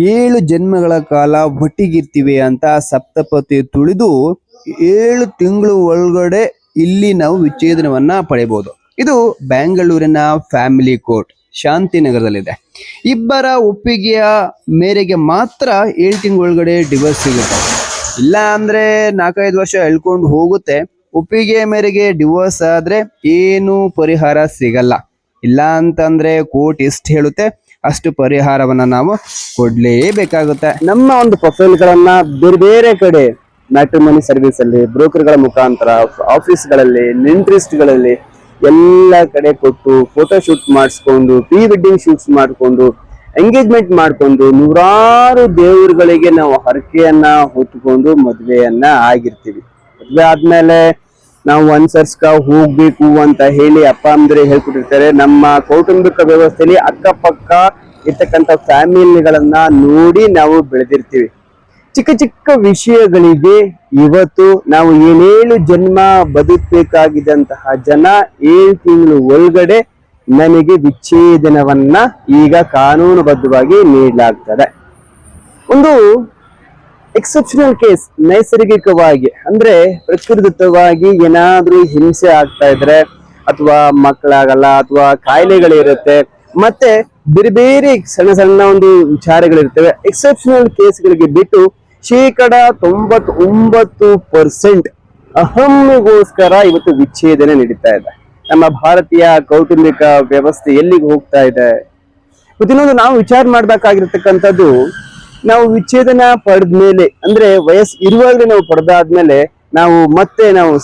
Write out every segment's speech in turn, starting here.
7 ಜನ್ಮಗಳ ಕಾಲ ಒಟ್ಟಿಗಿರ್ತೀವಿ ಅಂತ ಸಪ್ತಪದಿ ತುಳಿದು 7 ತಿಂಗಳು ಒಳಗಡೆ ಇಲ್ಲಿ ನಾವು ವಿಚ್ಛೇದನವನ್ನ ಪಡೆಯಬಹುದು. ಇದು ಬೆಂಗಳೂರಿನ ಫ್ಯಾಮಿಲಿ ಕೋರ್ಟ್ ಶಾಂತಿನಗರದಲ್ಲಿದೆ. ಇಬ್ಬರ ಒಪ್ಪಿಗೆಯ ಮೇರೆಗೆ ಮಾತ್ರ 7 ತಿಂಗಳ ಒಳಗಡೆ ಡಿವೋರ್ಸ್ ಸಿಗುತ್ತೆ. ಇಲ್ಲ ಅಂದ್ರೆ 4-5 ವರ್ಷ ಎಳ್ಕೊಂಡು ಹೋಗುತ್ತೆ. ಒಪ್ಪಿಗೆ ಮೇರೆಗೆ ಡಿವೋರ್ಸ್ ಆದ್ರೆ ಏನು ಪರಿಹಾರ ಸಿಗಲ್ಲ. ಇಲ್ಲ ಅಂತಂದ್ರೆ ಕೋರ್ಟ್ ಎಷ್ಟು ಹೇಳುತ್ತೆ ಅಷ್ಟು ಪರಿಹಾರವನ್ನ ನಾವು ಕೊಡ್ಲೇಬೇಕಾಗುತ್ತೆ. ನಮ್ಮ ಒಂದು ಪ್ರೊಫೈಲ್ ಗಳನ್ನ ಬೇರೆ ಬೇರೆ ಕಡೆ ಮ್ಯಾಟ್ರಿಮೋನಿ ಸರ್ವಿಸ್ ಅಲ್ಲಿ, ಬ್ರೋಕರ್ಗಳ ಮುಖಾಂತರ, ಆಫೀಸ್ಗಳಲ್ಲಿ, ಗಳಲ್ಲಿ ಎಲ್ಲ ಕಡೆ ಕೊಟ್ಟು ಫೋಟೋ ಶೂಟ್ ಮಾಡಿಸ್ಕೊಂಡು, ಪ್ರೀ ವೆಡ್ಡಿಂಗ್ ಶೂಟ್ಸ್ ಮಾಡ್ಕೊಂಡು, ಎಂಗೇಜ್ಮೆಂಟ್ ಮಾಡ್ಕೊಂಡು, ನೂರಾರು ದೇವರುಗಳಿಗೆ ನಾವು ಹರಕೆಯನ್ನ ಹೊತ್ತುಕೊಂಡು ಮದುವೆಯನ್ನ ಆಗಿರ್ತೀವಿ. ಮದುವೆ ಆದ್ಮೇಲೆ ನಾವು ಅನುಸರಿಸ್ಕ ಹೋಗ್ಬೇಕು ಅಂತ ಹೇಳಿ ಅಪ್ಪ ಅಮ್ಮಂದ್ರೆ ಹೇಳ್ಕೊಟ್ಟಿರ್ತಾರೆ. ನಮ್ಮ ಕೌಟುಂಬಿಕ ವ್ಯವಸ್ಥೆಯಲ್ಲಿ ಅಕ್ಕಪಕ್ಕ ಇರ್ತಕ್ಕಂಥ ಫ್ಯಾಮಿಲಿಗಳನ್ನ ನೋಡಿ ನಾವು ಬೆಳೆದಿರ್ತೀವಿ. ಚಿಕ್ಕ ಚಿಕ್ಕ ವಿಷಯಗಳಿಗೆ ಇವತ್ತು ನಾವು 7 ಜನ್ಮ ಬದುಕಬೇಕಾಗಿದ್ದಂತಹ ಜನ 7 ತಿಂಗಳು ಒಳಗಡೆ ನನಗೆ ವಿಚ್ಛೇದನವನ್ನ ಈಗ ಕಾನೂನುಬದ್ಧವಾಗಿ ನೀಡಲಾಗ್ತದೆ. ಒಂದು ಎಕ್ಸೆಪ್ಷನಲ್ ಕೇಸ್, ನೈಸರ್ಗಿಕವಾಗಿ ಅಂದ್ರೆ ಪ್ರಕೃತಿದತ್ತವಾಗಿ ಏನಾದ್ರೂ ಹಿಂಸೆ ಆಗ್ತಾ ಇದ್ರೆ, ಅಥವಾ ಮಕ್ಕಳಾಗಲ್ಲ, ಅಥವಾ ಕಾಯಿಲೆಗಳಿರುತ್ತೆ, ಮತ್ತೆ ಬೇರೆ ಬೇರೆ ಸಣ್ಣ ಸಣ್ಣ ಒಂದು ವಿಚಾರಗಳಿರ್ತವೆ. ಎಕ್ಸೆಪ್ಷನಲ್ ಕೇಸ್ಗಳಿಗೆ ಬಿಟ್ಟು 99% ಅಹಮ್ಮಿಗೋಸ್ಕರ ಇವತ್ತು ವಿಚ್ಛೇದನ ನಡೀತಾ ಇದೆ. ನಮ್ಮ ಭಾರತೀಯ ಕೌಟುಂಬಿಕ ವ್ಯವಸ್ಥೆ ಎಲ್ಲಿಗೆ ಹೋಗ್ತಾ ಇದೆ? ಇನ್ನೊಂದು ನಾವು ವಿಚಾರ ಮಾಡ್ಬೇಕಾಗಿರ್ತಕ್ಕಂಥದ್ದು, ನಾವು ವಿಚ್ಛೇದನ ಪಡೆದ್ಮೇಲೆ ಅಂದ್ರೆ ವಯಸ್ಸು ಇರುವಾಗಲೇ ನಾವು ಪಡೆದಾದ್ಮೇಲೆ ನಾವು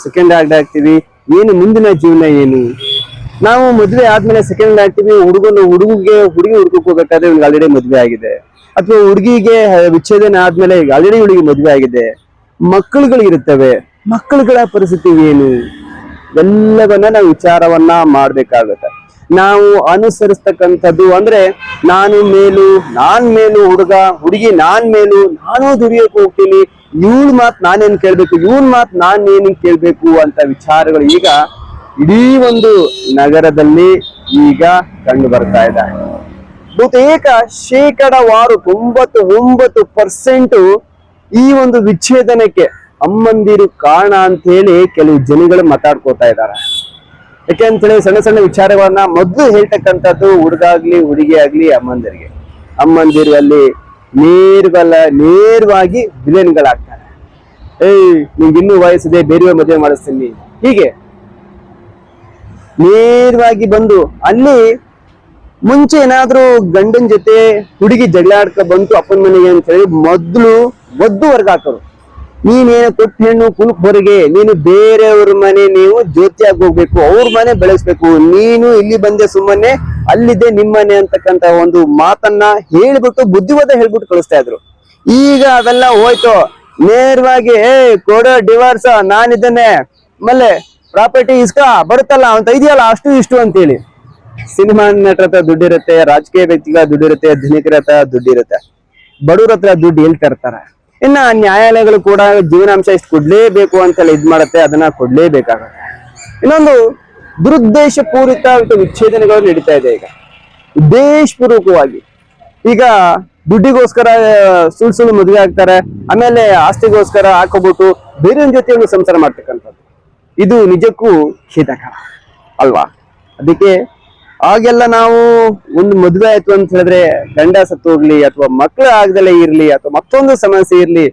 ಸೆಕೆಂಡ್ ಹ್ಯಾಂಡ್ ಆಗ್ತೀವಿ. ಏನು ಮುಂದಿನ ಜೀವನ ಏನು? ನಾವು ಮದುವೆ ಆದ್ಮೇಲೆ ಸೆಕೆಂಡ್ ಹ್ಯಾಂಡ್ ಆಗ್ತೀವಿ. ಹುಡುಗಿ ಹುಡ್ಕೋಬೇಕಾದ್ರೆ ಇವ್ನಿಗೆ ಆಲ್ರೆಡಿ ಮದುವೆ ಆಗಿದೆ, ಅಥವಾ ಹುಡುಗಿಗೆ ವಿಚ್ಛೇದನ ಆದ್ಮೇಲೆ ಆಲ್ರೆಡಿ ಹುಡುಗಿ ಮದುವೆ ಆಗಿದೆ. ಮಕ್ಕಳುಗಳಿರುತ್ತವೆ, ಮಕ್ಕಳುಗಳ ಪರಿಸ್ಥಿತಿ ಏನು? ಎಲ್ಲವನ್ನ ನಾವು ವಿಚಾರವನ್ನ ಮಾಡ್ಬೇಕಾಗುತ್ತೆ. ನಾವು ಅನುಸರಿಸ್ತಕ್ಕಂಥದ್ದು ಅಂದ್ರೆ ನಾನ್ ಮೇಲು ಹುಡುಗಿ ನಾನ್ ಮೇಲು, ನಾನು ದುಡಿಯೋಕೆ ಹೋಗ್ತೀನಿ, ಇವನ್ ಮಾತ್ ನಾನೇನ್ ಕೇಳ್ಬೇಕು, ಇವನ್ ಮಾತ್ ನಾನೇನು ಕೇಳ್ಬೇಕು ಅಂತ ವಿಚಾರಗಳು ಈಗ ಇಡೀ ಒಂದು ನಗರದಲ್ಲಿ ಈಗ ಕಂಡು ಬರ್ತಾ ಇದೆ. ಬಹುತೇಕ 99% ಈ ಒಂದು ವಿಚ್ಛೇದನಕ್ಕೆ ಅಮ್ಮಂದಿರು ಕಾರಣ ಅಂತ ಹೇಳಿ ಕೆಲವು ಜನಗಳು ಮಾತಾಡ್ಕೋತಾ ಇದ್ದಾರೆ. ಯಾಕೆಂತೇಳಿ ಸಣ್ಣ ಸಣ್ಣ ವಿಚಾರಗಳನ್ನ ಮೊದಲು ಹೇಳ್ತಕ್ಕಂಥದ್ದು ಹುಡುಗಾಗ್ಲಿ ಹುಡುಗಿ ಆಗ್ಲಿ ಅಮ್ಮಂದಿರು ಅಲ್ಲಿ ನೇರವಾಗಿ ವಿಲನ್ಗಳಾಗ್ತಾರೆ. ನಿಮ್ಗೆ ಇನ್ನೂ ವಯಸ್ಸಿದೆ, ಬೇರೆ ಮದುವೆ ಮಾಡಿಸ್ತೀನಿ, ಹೀಗೆ ನೇರವಾಗಿ ಬಂದು ಅಲ್ಲಿ ಮುಂಚೆ ಏನಾದ್ರೂ ಗಂಡನ ಜೊತೆ ಹುಡುಗಿ ಜಗಳ ಆಡ್ಕ ಬಂತು ಅಪ್ಪನ ಮನೆಗೆ ಅಂತ ಹೇಳಿ ಮೊದ್ಲು ಹೊರಗೆ ಹಾಕೋರು. ನೀನೇನು ಕೊಟ್ಟ ಹೆಣ್ಣು ಕುಲಕ್ ಹೊರಗೆ, ನೀನು ಬೇರೆಯವ್ರ ಮನೆ ನೀವು ಜ್ಯೋತಿಯಾಗಿ ಹೋಗ್ಬೇಕು, ಅವ್ರ ಮನೆ ಬೆಳೆಸ್ಬೇಕು, ನೀನು ಇಲ್ಲಿ ಬಂದೆ ಸುಮ್ಮನೆ, ಅಲ್ಲಿದೆ ನಿಮ್ಮನೆ ಅಂತಕ್ಕಂತ ಒಂದು ಮಾತನ್ನ ಹೇಳ್ಬಿಟ್ಟು ಬುದ್ಧಿವಾದ ಹೇಳ್ಬಿಟ್ಟು ಕಳಿಸ್ತಾ ಇದ್ರು. ಈಗ ಅವೆಲ್ಲ ಹೋಯ್ತು. ನೇರವಾಗಿ ಕೊಡೋ ಡಿವೋರ್ಸ್, ನಾನಿದ್ದೇನೆ, ಆಮೇಲೆ ಪ್ರಾಪರ್ಟಿ ಇಸ್ಕ ಬರುತ್ತಲ್ಲ ಅಂತ ಇದೆಯಲ್ಲ ಅಷ್ಟು ಇಷ್ಟು ಅಂತೇಳಿ. ಸಿನಿಮಾ ನಟರ ಹತ್ರ ದುಡ್ಡಿರುತ್ತೆ, ರಾಜಕೀಯ ವ್ಯಕ್ತಿಗಳ ದುಡ್ಡಿರುತ್ತೆ, ಧನಿಕರ ಹತ್ರ ದುಡ್ಡಿರುತ್ತೆ, ಬಡವ್ರ ಹತ್ರ ದುಡ್ಡು ಎಲ್ಲಿ ತರ್ತಾರೆ? ಇನ್ನ ನ್ಯಾಯಾಲಯಗಳು ಕೂಡ ಜೀವನಾಂಶ ಇಷ್ಟು ಕೊಡ್ಲೇಬೇಕು ಅಂತೆಲ್ಲ ಮಾಡುತ್ತೆ, ಅದನ್ನ ಕೊಡ್ಲೇಬೇಕಾಗುತ್ತೆ. ಇನ್ನೊಂದು ದುರುದ್ದೇಶಪೂರಿತ ವಿಚ್ಛೇದನಗಳು ನಡೀತಾ ಇದೆ ಈಗ ಉದ್ದೇಶಪೂರ್ವಕವಾಗಿ. ಈಗ ದುಡ್ಡಿಗೋಸ್ಕರ ಸುಳ್ಳು ಮದುವೆ ಆಗ್ತಾರೆ, ಆಮೇಲೆ ಆಸ್ತಿಗೋಸ್ಕರ ಹಾಕೋಬಿಟ್ಟು ಬೇರೆಯವ್ರ ಜೊತೆ ಒಂದು ಸಂಸಾರ ಮಾಡ್ತಕ್ಕಂಥದ್ದು. ಇದು ನಿಜಕ್ಕೂ ಖೇದಕರ ಅಲ್ವಾ? ಅದಕ್ಕೆ ಆಗೆಲ್ಲ ನಾವು ಒಂದು ಮದುವೆ ಆಯ್ತು ಅಂತ ಹೇಳಿದ್ರೆ ಗಂಡ ಸತ್ತು ಹೋಗ್ಲಿ, ಅಥವಾ ಮಕ್ಕಳು ಆಗದಲ್ಲೇ ಇರ್ಲಿ, ಅಥವಾ ಮತ್ತೊಂದು ಸಮಸ್ಯೆ ಇರ್ಲಿ,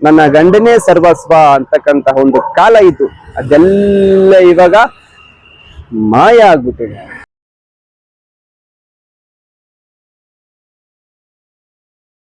ನನ್ನ ಗಂಡನೇ ಸರ್ವಸ್ವ ಅಂತಕ್ಕಂತಹ ಒಂದು ಕಾಲ ಇತ್ತು. ಅದೆಲ್ಲ ಇವಾಗ ಮಾಯ ಆಗ್ಬಿಟ್ಟಿದೆ.